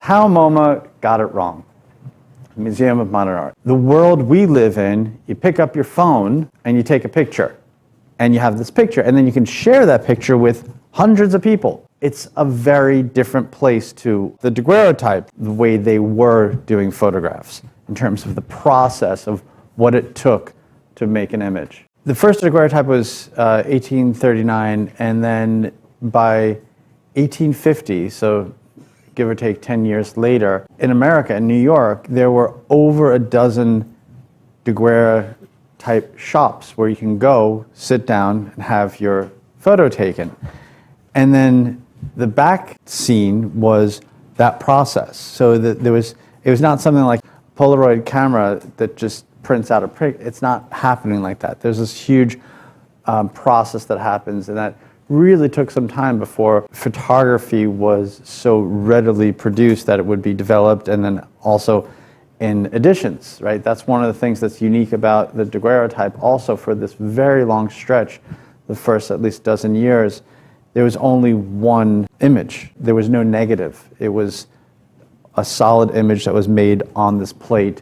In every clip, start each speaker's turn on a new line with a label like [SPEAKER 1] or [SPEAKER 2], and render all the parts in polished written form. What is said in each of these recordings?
[SPEAKER 1] how MoMA got it wrong. Museum of Modern Art. The world we live in, you pick up your phone and you take a picture. And you have this picture, and then you can share that picture with hundreds of people. It's a very different place to the daguerreotype, the way they were doing photographs, in terms of the process of what it took to make an image. The first daguerreotype was 1839, and then by 1850, so give or take 10 years later, in America, in New York, there were over a dozen daguerreotype shops where you can go, sit down, and have your photo taken. And then the back scene was that process. So that it was not something like a Polaroid camera that just prints out a print. It's not happening like that. There's this huge process that happens, and that really took some time before photography was so readily produced that it would be developed, and then also in editions, right? That's one of the things that's unique about the daguerreotype. Also, for this very long stretch, the first at least dozen years, there was only one image. There was no negative. It was a solid image that was made on this plate,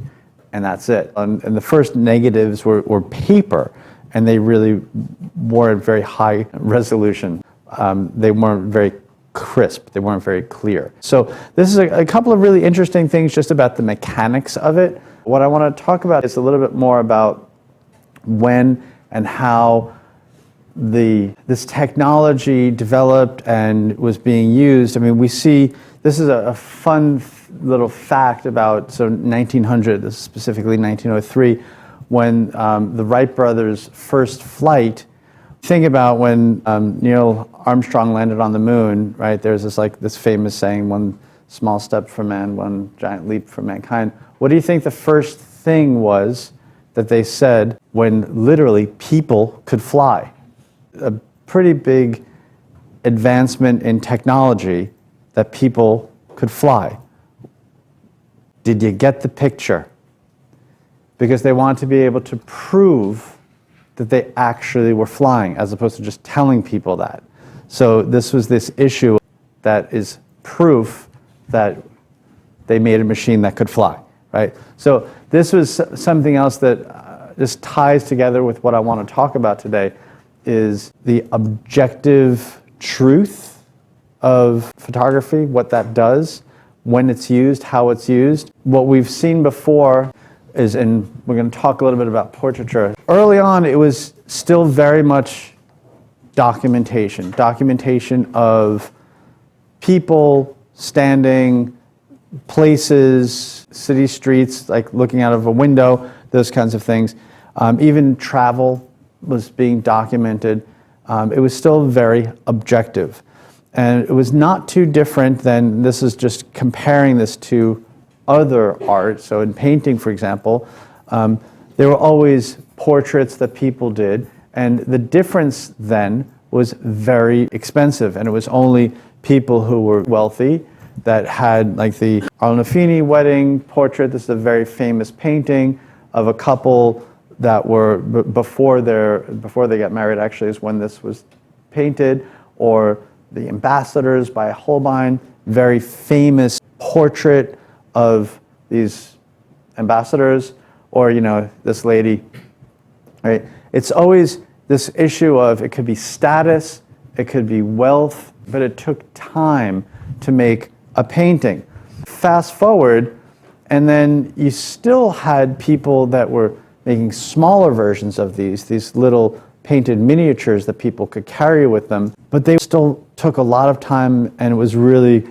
[SPEAKER 1] and that's it. And the first negatives were paper, and they really weren't very high resolution. They weren't very crisp. They weren't very clear. So this is a couple of really interesting things just about the mechanics of it. What I want to talk about is a little bit more about when and how this technology developed and was being used. I mean, we see, this is a fun little fact about, so 1900, this is specifically 1903, when the Wright brothers' first flight. Think about when Neil Armstrong landed on the moon, right? There's this famous saying, one small step for man, one giant leap for mankind. What do you think the first thing was that they said when literally people could fly? A pretty big advancement in technology that people could fly. Did you get the picture? Because they wanted to be able to prove that they actually were flying, as opposed to just telling people that. So this was this issue that is proof that they made a machine that could fly, right? So this was something else that just ties together with what I want to talk about today, is the objective truth of photography, what that does, when it's used, how it's used. What we've seen before is, and we're going to talk a little bit about portraiture. Early on, it was still very much documentation of people standing, places, city streets, like looking out of a window, those kinds of things. Even travel was being documented. It was still very objective. And it was not too different than, this is just comparing this to other art. So in painting, for example, there were always portraits that people did, and the difference then was very expensive, and it was only people who were wealthy that had, like the Arnolfini wedding portrait. This is a very famous painting of a couple that were before they got married, actually, is when this was painted. Or the Ambassadors by Holbein, very famous portrait of these ambassadors, or this lady, right? It's always this issue of, it could be status, it could be wealth, but it took time to make a painting. Fast forward, and then you still had people that were making smaller versions of these little painted miniatures that people could carry with them, but they still took a lot of time, and it was really,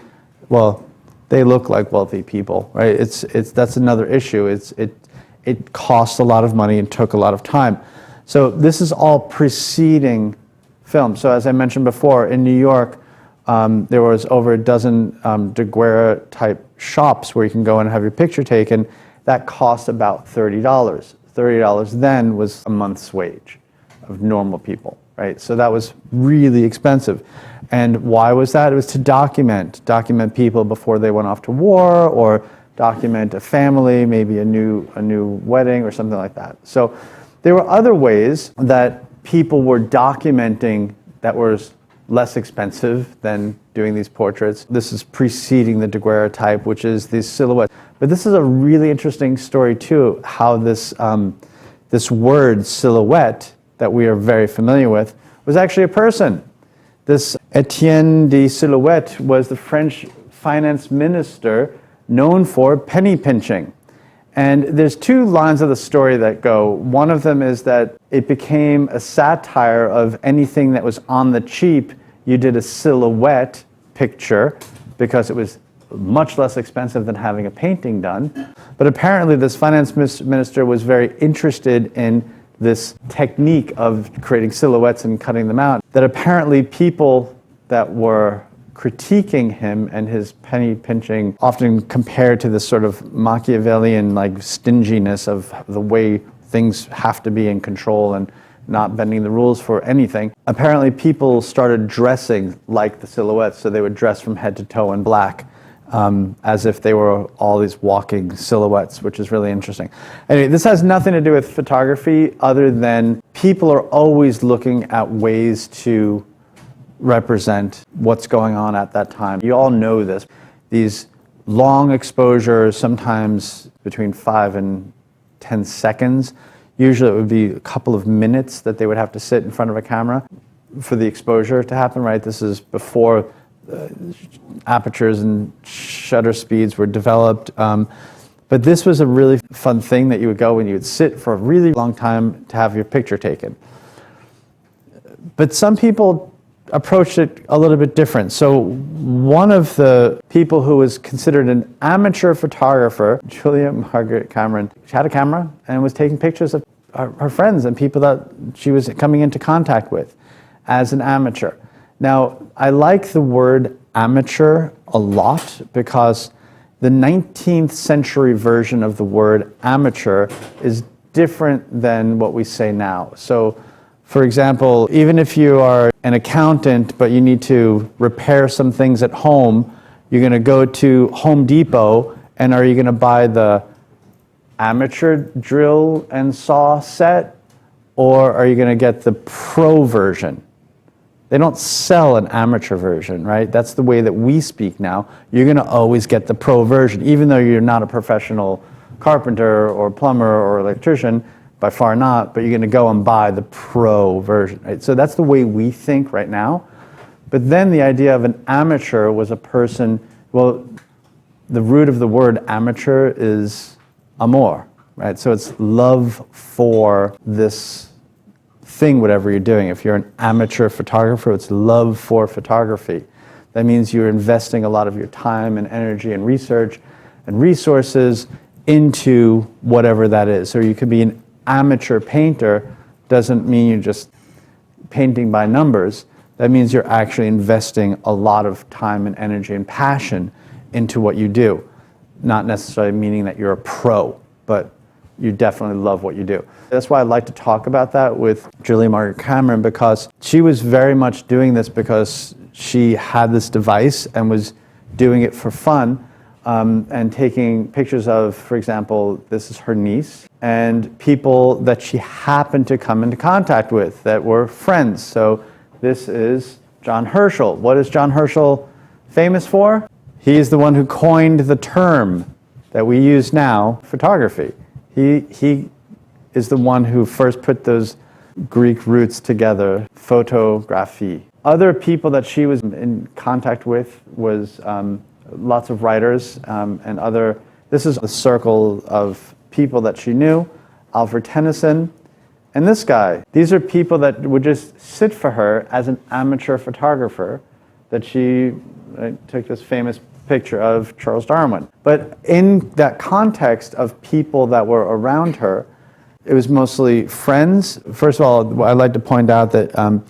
[SPEAKER 1] well, they look like wealthy people, right? That's another issue. It cost a lot of money and took a lot of time. So this is all preceding film. So as I mentioned before, in New York, there was over a dozen daguerre-type shops where you can go and have your picture taken. That cost about $30. $30 then was a month's wage of normal people, right? So that was really expensive. And why was that? It was to document people before they went off to war, or document a family, maybe a new wedding or something like that. So there were other ways that people were documenting that was less expensive than doing these portraits. This is preceding the daguerreotype, which is these silhouettes. But this is a really interesting story too, how this, this word silhouette that we are very familiar with was actually a person. This Etienne de Silhouette was the French finance minister known for penny pinching. And there's two lines of the story that go. One of them is that it became a satire of anything that was on the cheap. You did a silhouette picture because it was much less expensive than having a painting done. But apparently this finance minister was very interested in this technique of creating silhouettes and cutting them out, that apparently people that were critiquing him and his penny pinching, often compared to this sort of Machiavellian like stinginess of the way things have to be in control and not bending the rules for anything. Apparently people started dressing like the silhouettes, so they would dress from head to toe in black, as if they were all these walking silhouettes, which is really interesting. Anyway, this has nothing to do with photography other than people are always looking at ways to represent what's going on at that time. You all know this. These long exposures, sometimes between 5 and 10 seconds. Usually it would be a couple of minutes that they would have to sit in front of a camera for the exposure to happen, right? This is before apertures and shutter speeds were developed. But this was a really fun thing that you would go when you would sit for a really long time to have your picture taken. But some people approached it a little bit different. So one of the people who was considered an amateur photographer, Julia Margaret Cameron, she had a camera and was taking pictures of her friends and people that she was coming into contact with as an amateur. Now, I like the word amateur a lot because the 19th century version of the word amateur is different than what we say now. So, for example, even if you are an accountant but you need to repair some things at home, you're going to go to Home Depot, and are you going to buy the amateur drill and saw set, or are you going to get the pro version? They don't sell an amateur version, right? That's the way that we speak now. You're going to always get the pro version, even though you're not a professional carpenter or plumber or electrician, by far not, but you're going to go and buy the pro version, right? So that's the way we think right now. But then the idea of an amateur was a person, well, the root of the word amateur is amor, right? So it's love for this thing, whatever you're doing. If you're an amateur photographer, it's love for photography. That means you're investing a lot of your time and energy and research and resources into whatever that is. So you could be an amateur painter, doesn't mean you're just painting by numbers. That means you're actually investing a lot of time and energy and passion into what you do. Not necessarily meaning that you're a pro, but you definitely love what you do. That's why I like to talk about that with Julia Margaret Cameron, because she was very much doing this because she had this device and was doing it for fun, and taking pictures of, for example, this is her niece, and people that she happened to come into contact with that were friends. So this is John Herschel. What is John Herschel famous for? He is the one who coined the term that we use now, photography. He is the one who first put those Greek roots together, photography. Other people that she was in contact with was lots of writers and other. This is a circle of people that she knew, Alfred Tennyson, and this guy. These are people that would just sit for her as an amateur photographer, that she took this famous picture of Charles Darwin. But in that context of people that were around her, it was mostly friends. First of all, I'd like to point out that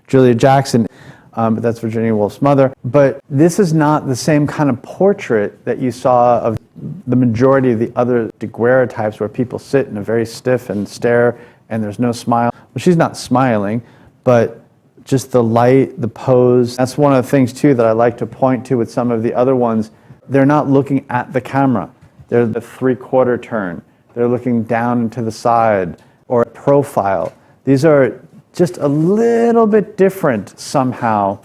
[SPEAKER 1] Julia Jackson, that's Virginia Woolf's mother, but this is not the same kind of portrait that you saw of the majority of the other daguerreotypes where people sit in a very stiff and stare and there's no smile. Well, she's not smiling, but just the light, the pose. That's one of the things too that I like to point to with some of the other ones. They're not looking at the camera. They're the 3/4 turn. They're looking down to the side or profile. These are just a little bit different somehow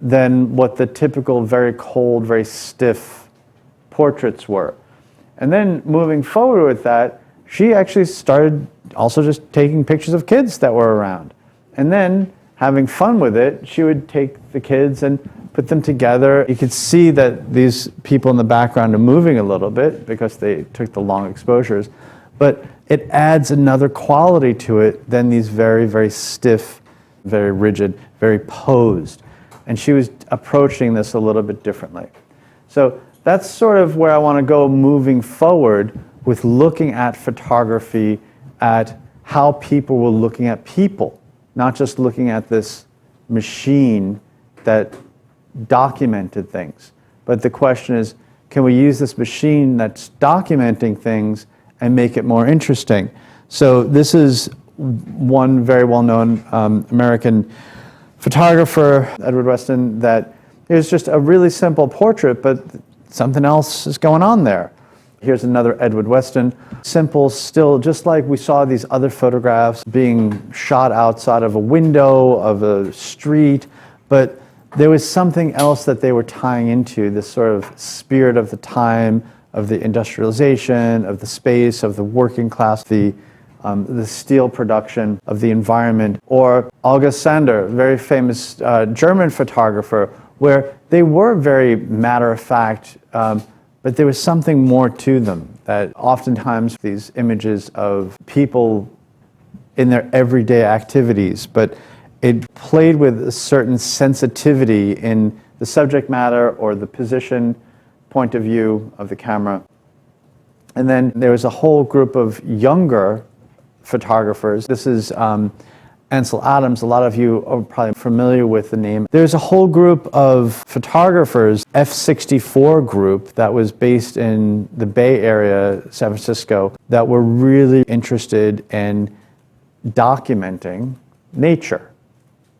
[SPEAKER 1] than what the typical very cold, very stiff portraits were. And then moving forward with that, she actually started also just taking pictures of kids that were around. And then having fun with it, she would take the kids and put them together. You could see that these people in the background are moving a little bit because they took the long exposures. But it adds another quality to it than these very, very stiff, very rigid, very posed. And she was approaching this a little bit differently. So that's sort of where I want to go moving forward with looking at photography, at how people were looking at people, not just looking at this machine that documented things. But the question is, can we use this machine that's documenting things and make it more interesting? So this is one very well-known American photographer, Edward Weston, that is just a really simple portrait, but something else is going on there. Here's another Edward Weston, simple still, just like we saw these other photographs being shot outside of a window of a street, but there was something else that they were tying into, this sort of spirit of the time, of the industrialization, of the space, of the working class, the steel production, of the environment. Or August Sander, very famous German photographer, where they were very matter-of-fact, but there was something more to them, that oftentimes these images of people in their everyday activities, but it played with a certain sensitivity in the subject matter or the position, point of view of the camera. And then there was a whole group of younger photographers. This is Ansel Adams. A lot of you are probably familiar with the name. There's a whole group of photographers, F64 group, that was based in the Bay Area, San Francisco, that were really interested in documenting nature,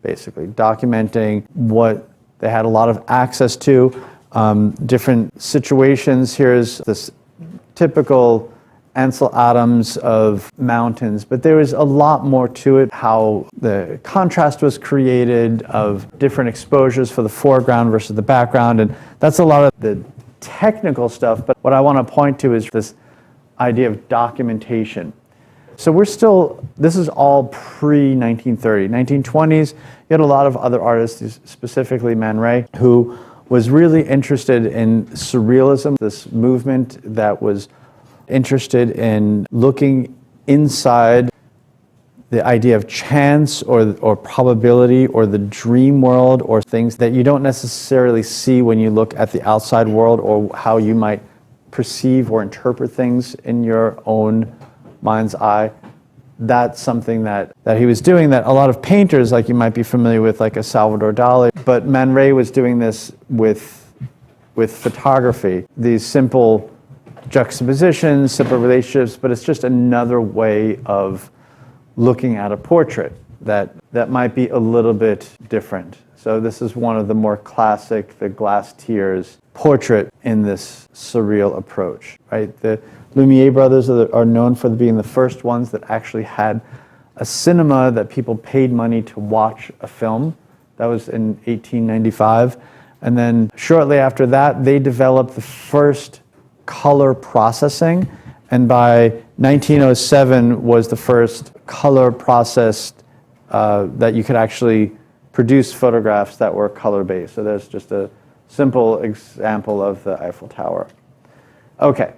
[SPEAKER 1] basically, documenting what they had a lot of access to, different situations. Here's this typical Ansel Adams of mountains, but there was a lot more to it, how the contrast was created of different exposures for the foreground versus the background, and that's a lot of the technical stuff, but what I want to point to is this idea of documentation. So this is all pre-1930. 1920s, you had a lot of other artists, specifically Man Ray, who was really interested in surrealism, this movement that was interested in looking inside the idea of chance or probability or the dream world or things that you don't necessarily see when you look at the outside world, or how you might perceive or interpret things in your own mind's eye. That's something that he was doing, that a lot of painters, like you might be familiar with, like a Salvador Dali, but Man Ray was doing this with photography, these simple juxtapositions, simple relationships, but it's just another way of looking at a portrait that might be a little bit different. So this is one of the more classic, the glass tears portrait in this surreal approach, right? The Lumiere brothers are known for being the first ones that actually had a cinema that people paid money to watch a film. That was in 1895. And then shortly after that, they developed the first color processing, and by 1907 was the first color processed that you could actually produce photographs that were color-based. So there's just a simple example of the Eiffel Tower. Okay,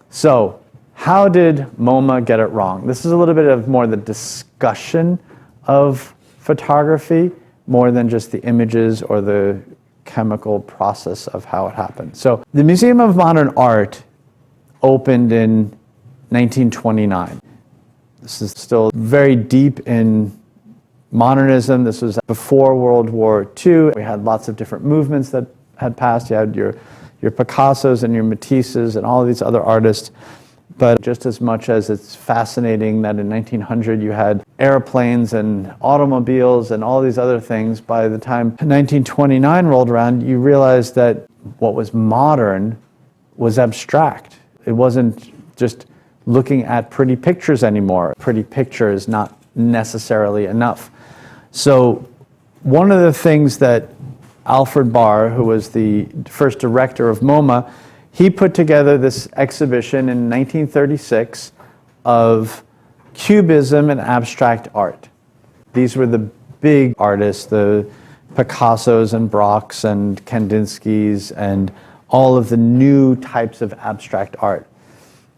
[SPEAKER 1] so how did MoMA get it wrong? This is a little bit of more the discussion of photography, more than just the images or the chemical process of how it happened. So the Museum of Modern Art opened in 1929. This is still very deep in modernism. This was before World War II. We had lots of different movements that had passed. You had your Picassos and your Matisses and all of these other artists. But just as much as it's fascinating that in 1900 you had airplanes and automobiles and all these other things, by the time 1929 rolled around, you realized that what was modern was abstract. It wasn't just looking at pretty pictures anymore. Pretty picture is not necessarily enough. So one of the things that Alfred Barr, who was the first director of MoMA, he put together this exhibition in 1936 of Cubism and abstract art. These were the big artists, the Picassos and Brocks and Kandinskys and all of the new types of abstract art.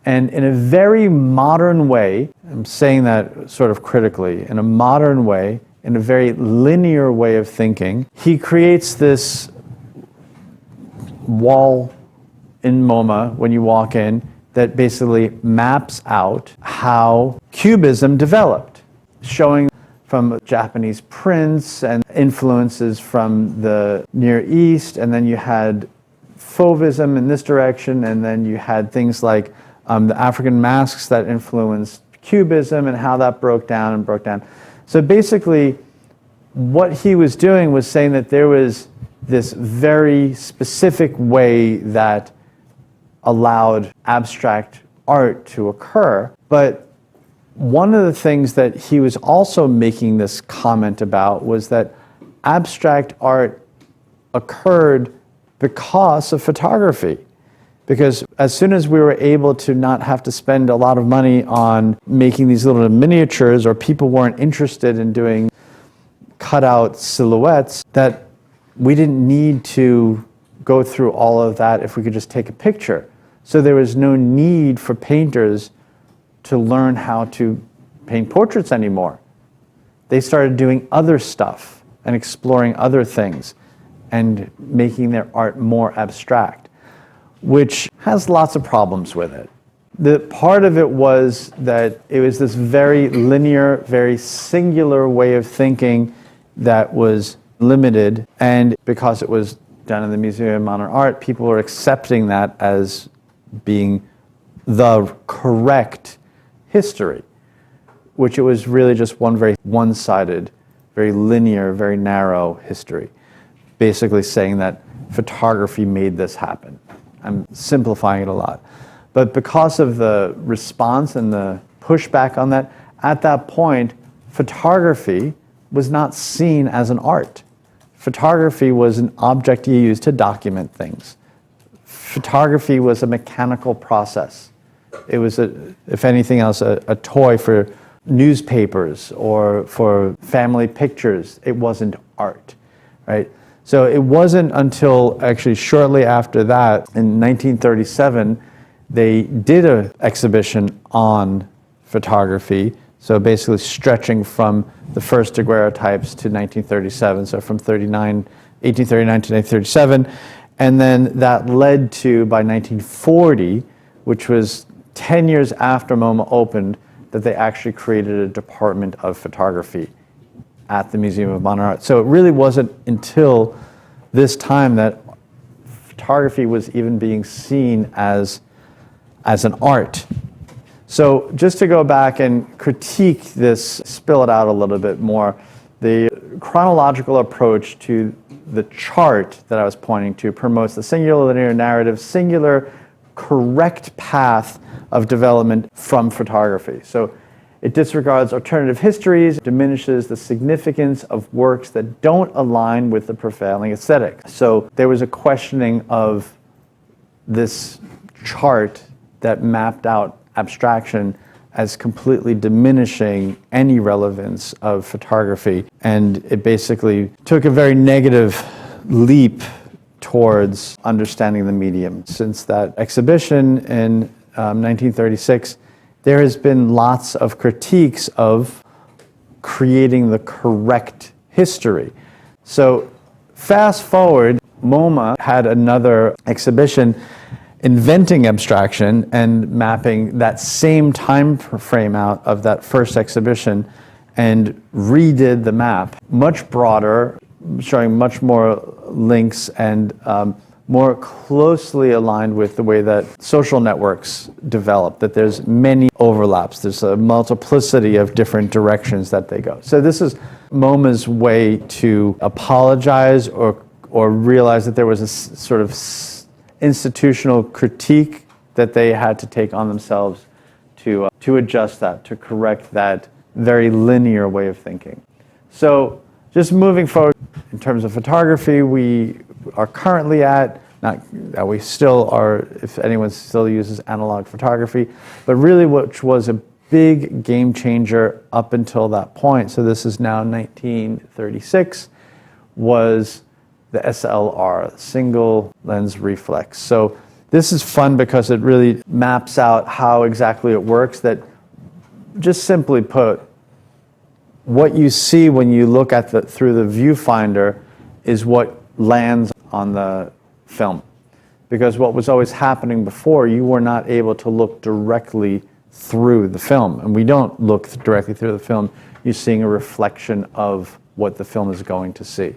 [SPEAKER 1] And in a very modern way, I'm saying that sort of critically, in a modern way, in a very linear way of thinking, he creates this wall in MoMA when you walk in that basically maps out how Cubism developed, showing from Japanese prints and influences from the Near East, and then you had Fauvism in this direction, and then you had things like the African masks that influenced Cubism and how that broke down. So basically, what he was doing was saying that there was this very specific way that allowed abstract art to occur. But one of the things that he was also making this comment about was that abstract art occurred because of photography. Because as soon as we were able to not have to spend a lot of money on making these little miniatures, or people weren't interested in doing cutout silhouettes, that we didn't need to go through all of that if we could just take a picture. So there was no need for painters to learn how to paint portraits anymore. They started doing other stuff and exploring other things and making their art more abstract, which has lots of problems with it. The part of it was that it was this very linear, very singular way of thinking that was limited, and because it was done in the Museum of Modern Art, people were accepting that as being the correct history, which it was really just one very one-sided, very linear, very narrow history, basically saying that photography made this happen. I'm simplifying it a lot. But because of the response and the pushback on that, at that point, photography was not seen as an art. Photography was an object you used to document things. Photography was a mechanical process. It was, if anything else, a toy for newspapers or for family pictures. It wasn't art, right? So it wasn't until actually shortly after that, in 1937, they did an exhibition on photography. So basically stretching from the first daguerreotypes to 1937, so from 1839 to 1937. And then that led to, by 1940, which was 10 years after MoMA opened, that they actually created a department of photography at the Museum of Modern Art. So it really wasn't until this time that photography was even being seen as an art. So just to go back and critique this, spill it out a little bit more, the chronological approach to the chart that I was pointing to promotes the singular linear narrative, singular correct path of development from photography. So it disregards alternative histories, diminishes the significance of works that don't align with the prevailing aesthetic. So there was a questioning of this chart that mapped out abstraction as completely diminishing any relevance of photography. And it basically took a very negative leap towards understanding the medium. Since that exhibition in 1936, there has been lots of critiques of creating the correct history. So fast forward, MoMA had another exhibition inventing abstraction and mapping that same time frame out of that first exhibition, and redid the map, much broader, showing much more links and more closely aligned with the way that social networks develop, that there's many overlaps. There's a multiplicity of different directions that they go. So this is MoMA's way to apologize or realize that there was a sort of institutional critique that they had to take on themselves to adjust that, to correct that very linear way of thinking. So just moving forward in terms of photography, we are currently at, not that we still are, if anyone still uses analog photography, but really which was a big game changer up until that point, so this is now 1936, was the SLR, single lens reflex. So this is fun because it really maps out how exactly it works, that just simply put, what you see when you look at through the viewfinder is what lands on the film. Because what was always happening before, you were not able to look directly through the film. And we don't look directly through the film. You're seeing a reflection of what the film is going to see,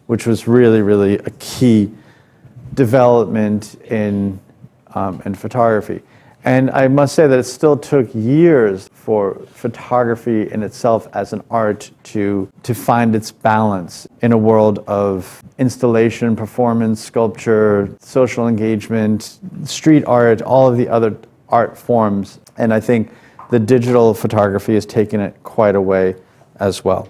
[SPEAKER 1] which was really, really a key development in photography. And I must say that it still took years for photography in itself as an art to find its balance in a world of installation, performance, sculpture, social engagement, street art, all of the other art forms. And I think the digital photography has taken it quite a way as well.